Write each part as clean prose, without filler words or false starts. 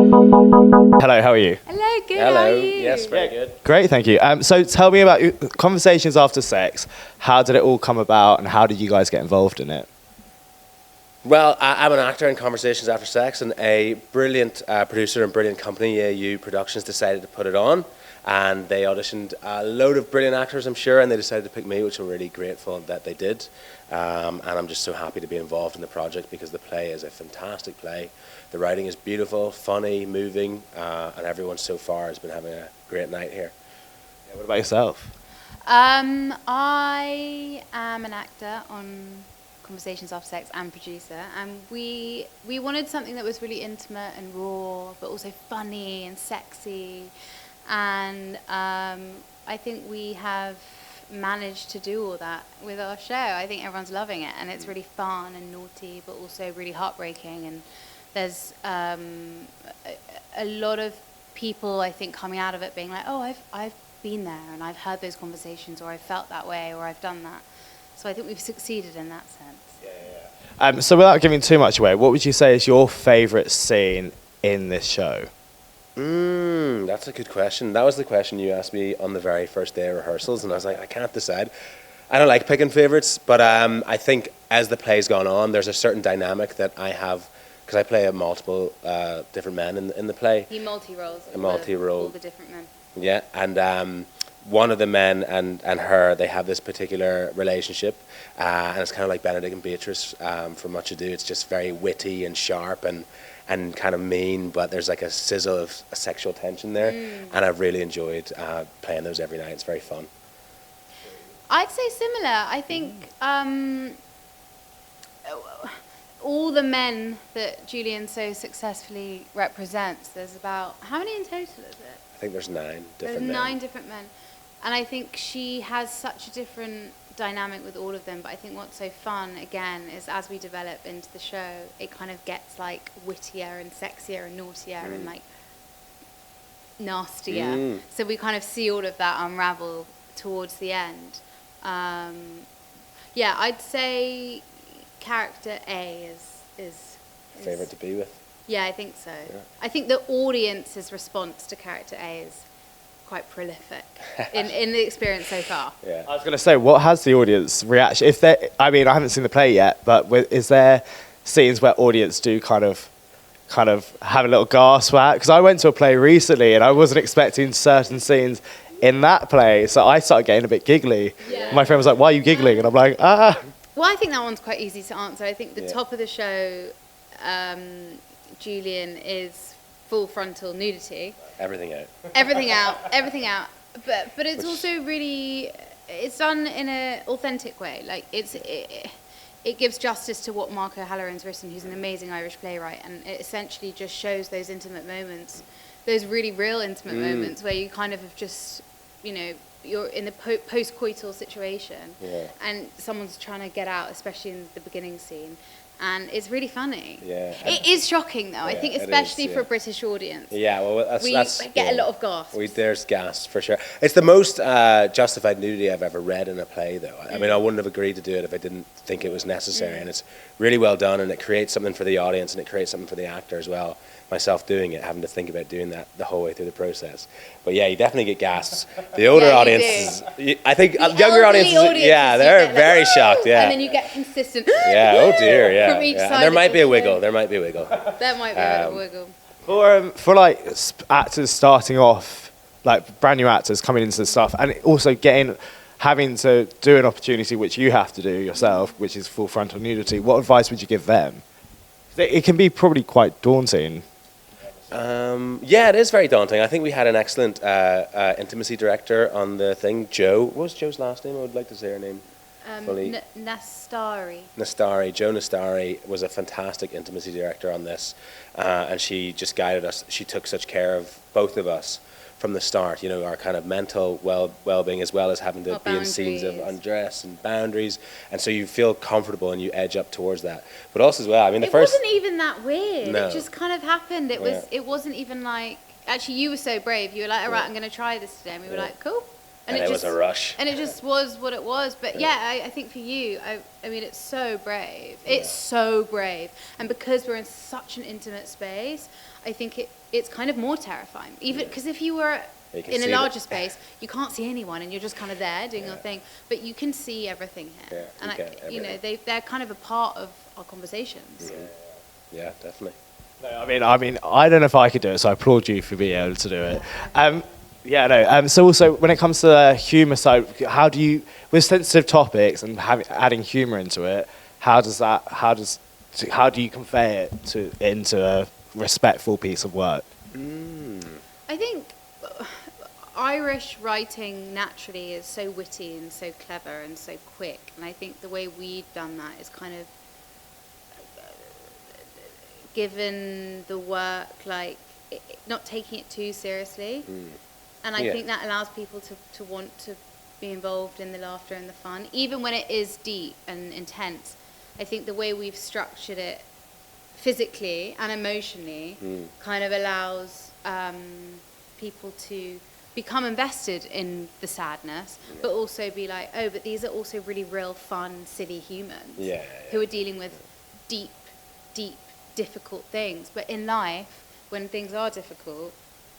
Hello, how are you? Hello, good. Hello. How are you? Yes, very good. Great, thank you. So tell me about your conversations after sex. How did it all come about, and how did you guys get involved in it? Well, I'm an actor in Conversations After Sex, and a brilliant producer and brilliant company, AU Productions, decided to put it on. And they auditioned a load of brilliant actors, I'm sure, and they decided to pick me, which I'm really grateful that they did. And I'm just so happy to be involved in the project because the play is a fantastic play. The writing is beautiful, funny, moving, and everyone so far has been having a great night here. Yeah, what about yourself? I am an actor on Conversations After Sex and producer, and we wanted something that was really intimate and raw, but also funny and sexy. And I think we have managed to do all that with our show. I think everyone's loving it, and it's really fun and naughty, but also really heartbreaking. And there's a lot of people, I think, coming out of it being like, oh, I've been there, and I've heard those conversations, or I've felt that way, or I've done that. So I think we've succeeded in that sense. Yeah. So without giving too much away, what would you say is your favourite scene in this show? That's a good question. That was the question you asked me on the very first day of rehearsals, and I was like, I can't decide. I don't like picking favourites, but I think as the play's gone on, there's a certain dynamic that I have, because I play multiple different men in the play. He multi-roles. Multi-role. All the different men. Yeah, and one of the men and her, they have this particular relationship, and it's kind of like Benedict and Beatrice from Much Ado. It's just very witty and sharp and kind of mean, but there's like a sizzle of a sexual tension there, and I've really enjoyed playing those every night. It's very fun. I'd say similar. I think all the men that Julian so successfully represents, there's about, how many in total is it? I think there's 9 different There's men. 9 different men. And I think she has such a different dynamic with all of them, but I think what's so fun, again, is as we develop into the show, it kind of gets like wittier and sexier and naughtier and like nastier. So we kind of see all of that unravel towards the end. Yeah, I'd say character A is Favorite to be with? Yeah, I think so. Yeah. I think the audience's response to character A is quite prolific in the experience so far. Yeah. I was going to say, what has the audience reaction? I mean, I haven't seen the play yet, but is there scenes where audience do kind of have a little gasp at? Because I went to a play recently and I wasn't expecting certain scenes in that play, so I started getting a bit giggly. Yeah. My friend was like, "Why are you giggling?" And I'm like, "Ah." Well, I think that one's quite easy to answer. I think the top of the show, Julian, is full frontal nudity. Everything out. Everything out. But it's also really, it's done in an authentic way. Like it gives justice to what Mark O'Halloran's written, who's an amazing Irish playwright, and it essentially just shows those intimate moments, those really real intimate moments where you kind of have just, you know, you're in the post-coital situation, and someone's trying to get out, especially in the beginning scene. And it's really funny. Yeah. It is shocking, though. I think, especially for a British audience. Yeah, well, that's we get a lot of gasps. There's gasps, for sure. It's the most justified nudity I've ever read in a play, though. I mean, I wouldn't have agreed to do it if I didn't think it was necessary. And it's really well done, and it creates something for the audience, and it creates something for the actor as well. Myself doing it, having to think about doing that the whole way through the process. But yeah, you definitely get gasps. The older audiences, I think younger audiences, they're very shocked. Yeah. And then you get consistent. Yeah. Oh dear. Yeah. From each side. And there might be a wiggle. There might be a wiggle. There might be a wiggle. For like actors starting off, like brand new actors coming into the stuff, and also having to do an opportunity which you have to do yourself, which is full frontal nudity. What advice would you give them? It can be probably quite daunting. Yeah, it is very daunting. I think we had an excellent intimacy director on the thing, Joe. What was Joe's last name? I would like to say her name fully. Nastari. Joe Nastari was a fantastic intimacy director on this, and she just guided us. She took such care of both of us from the start, you know, our kind of mental well-being, as well as having to be in scenes of undress and boundaries, and so you feel comfortable and you edge up towards that. But also as well, I mean, it wasn't even that weird. No. It just kind of happened. It wasn't even like, actually you were so brave. You were like, all right, I'm going to try this today. And we were like, cool. And it was a rush. And it just was what it was. But I think for you, I mean, it's so brave. It's so brave. And because we're in such an intimate space, I think it's kind of more terrifying. Even because if you were in a larger space, you can't see anyone and you're just kind of there doing your thing. But you can see everything here. And they're kind of a part of our conversations. Yeah, definitely. No, I mean, I don't know if I could do it, so I applaud you for being able to do it. So also, when it comes to the humour side, how do you, with sensitive topics and adding humour into it, how do you convey it into a respectful piece of work? I think Irish writing naturally is so witty and so clever and so quick, and I think the way we've done that is kind of given the work, like not taking it too seriously. And I think that allows people to want to be involved in the laughter and the fun, even when it is deep and intense. I think the way we've structured it physically and emotionally kind of allows people to become invested in the sadness, but also be like, oh, but these are also really real, fun, silly humans who are dealing with deep, difficult things. But in life, when things are difficult,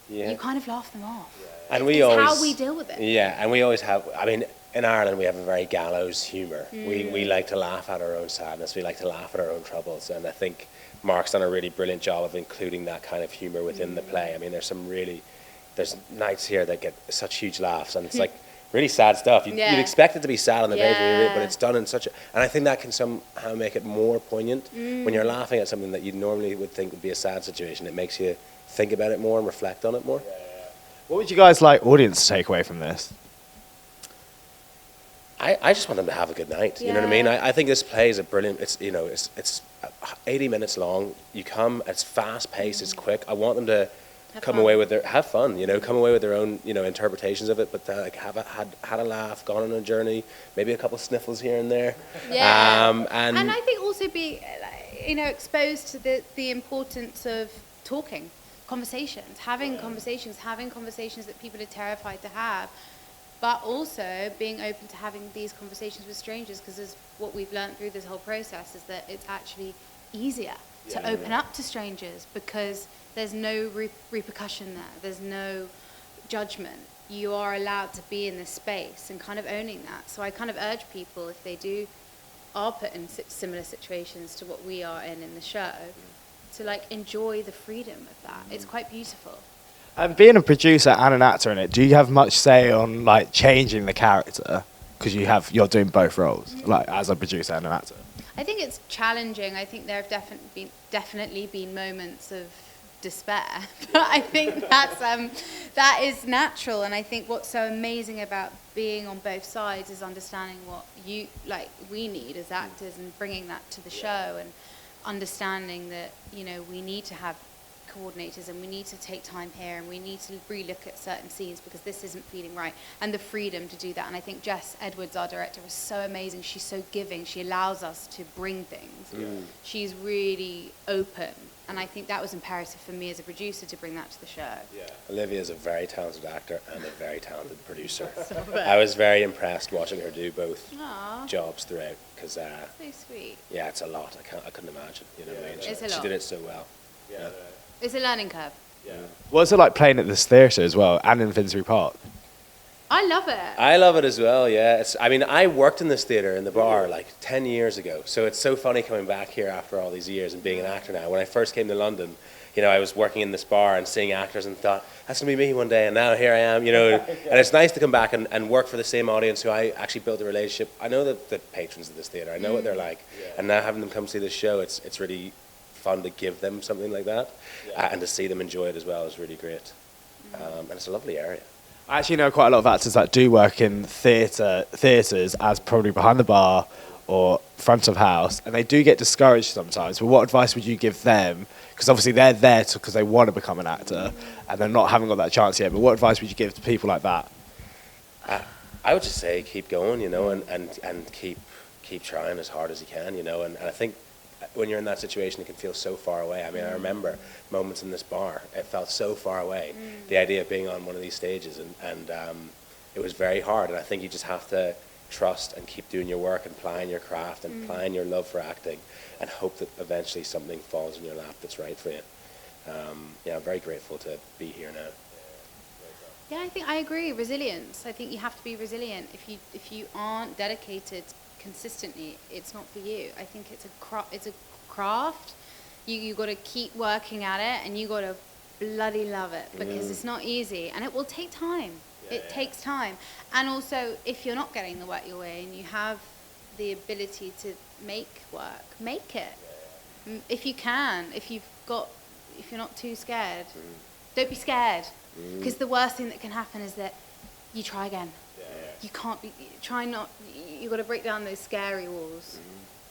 you kind of laugh them off. And it's how we deal with it. Yeah, and we always have, I mean, in Ireland we have a very gallows humour. We like to laugh at our own sadness, we like to laugh at our own troubles, and I think Mark's done a really brilliant job of including that kind of humour within the play. I mean, there's nights here that get such huge laughs, and it's like really sad stuff. You'd expect it to be sad on the page, but it's done in such a, and I think that can somehow make it more poignant. When you're laughing at something that you normally would think would be a sad situation, it makes you think about it more and reflect on it more. What would you guys like audience to take away from this? I just want them to have a good night. You know what I mean? I think this play is a brilliant. It's 80 minutes long. You come. It's fast paced. It's quick. I want them to come away with have fun. Come away with their own interpretations of it. But had a laugh, gone on a journey, maybe a couple of sniffles here and there. And I think also be exposed to the importance of talking. Having conversations that people are terrified to have, but also being open to having these conversations with strangers, because what we've learned through this whole process is that it's actually easier to open up to strangers because there's no repercussion there, there's no judgment. You are allowed to be in this space and kind of owning that. So I kind of urge people, if they are put in similar situations to what we are in the show, to enjoy the freedom of that. It's quite beautiful. And being a producer and an actor in it, do you have much say on changing the character? Because you're doing both roles, as a producer and an actor. I think it's challenging. I think there have definitely been moments of despair, but I think that is natural. And I think what's so amazing about being on both sides is understanding what we need as actors and bringing that to the show, and understanding that we need to have coordinators and we need to take time here and we need to relook at certain scenes because this isn't feeling right, and the freedom to do that. And I think Jess Edwards, our director, is so amazing. She's so giving. She allows us to bring things. She's really open, and I think that was imperative for me as a producer to bring that to the show. Olivia is a very talented actor and a very talented producer. I was very impressed watching her do both jobs throughout, because so sweet. Yeah, it's a lot. I couldn't imagine. What I mean? It's a lot. She did it so well. It's a learning curve. What's it like playing at this theatre as well, and in Finsbury Park? I love it. I love it as well, yeah. I worked in this theatre in the bar 10 years ago, so it's so funny coming back here after all these years and being an actor now. When I first came to London, I was working in this bar and seeing actors and thought, that's going to be me one day, and now here I am, and it's nice to come back and work for the same audience who I actually built a relationship. I know the patrons of this theatre, I know what they're like, and now having them come see this show, it's really fun to give them something like that, and to see them enjoy it as well is really great. And it's a lovely area. I actually know quite a lot of actors that do work in theatres as probably behind the bar or front of house, and they do get discouraged sometimes. But what advice would you give them? Because obviously they're there because they want to become an actor, and they're not having got that chance yet. But what advice would you give to people like that? I would just say keep going, and keep trying as hard as you can, and I think when you're in that situation, it can feel so far away. I mean, I remember moments in this bar, it felt so far away, the idea of being on one of these stages, and it was very hard. And I think you just have to trust and keep doing your work and plying your craft and plying your love for acting, and hope that eventually something falls in your lap that's right for you. Yeah, I'm very grateful to be here now. Yeah, I think I agree. Resilience. I think you have to be resilient. If you aren't dedicated consistently, it's not for you. I think it's a craft. You got to keep working at it, and you got to bloody love it, because it's not easy, and it will take time. It takes time. And also, if you're not getting the work your way and you have the ability to make work, make it. If you can, if you're not too scared, don't be scared. Because the worst thing that can happen is that you try again. You can't be, you got to break down those scary walls.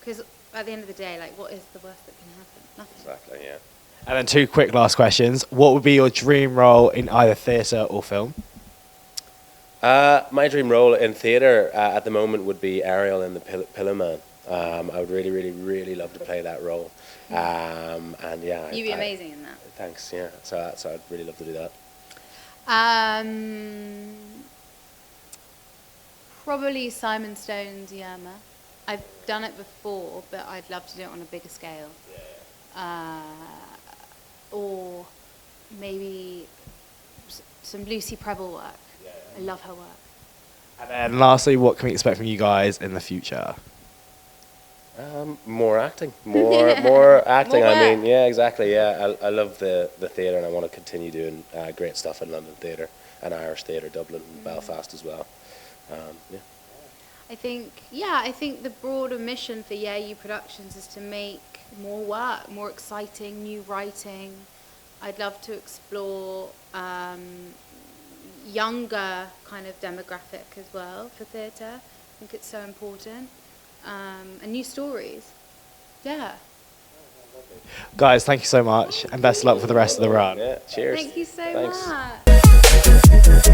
Because at the end of the day, like, what is the worst that can happen? Nothing. Exactly, yeah. And then 2 quick last questions. What would be your dream role in either theatre or film? My dream role in theatre at the moment would be Ariel in The Pillow Man. I would really, really, really love to play that role. And yeah, You'd be amazing in that. Thanks. Yeah, so I'd really love to do that. Probably Simon Stone's Yerma. I've done it before, but I'd love to do it on a bigger scale. Or maybe some Lucy Prebble work. I love her work. And then lastly, what can we expect from you guys in the future? More acting, more acting. More I mean, work. yeah, exactly. Yeah, I love the theatre, and I want to continue doing great stuff in London theatre and Irish theatre, Dublin, and Belfast as well. Yeah. I think the broader mission for You Productions is to make more work, more exciting, new writing. I'd love to explore younger kind of demographic as well for theatre. I think it's so important. And new stories. Yeah. Guys, thank you so much, and best of luck for the rest of the run. Yeah. Cheers. Thank you so Thanks.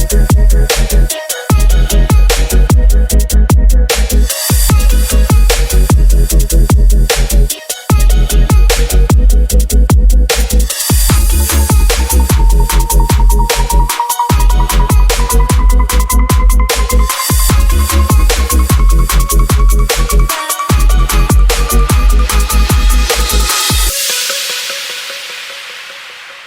much.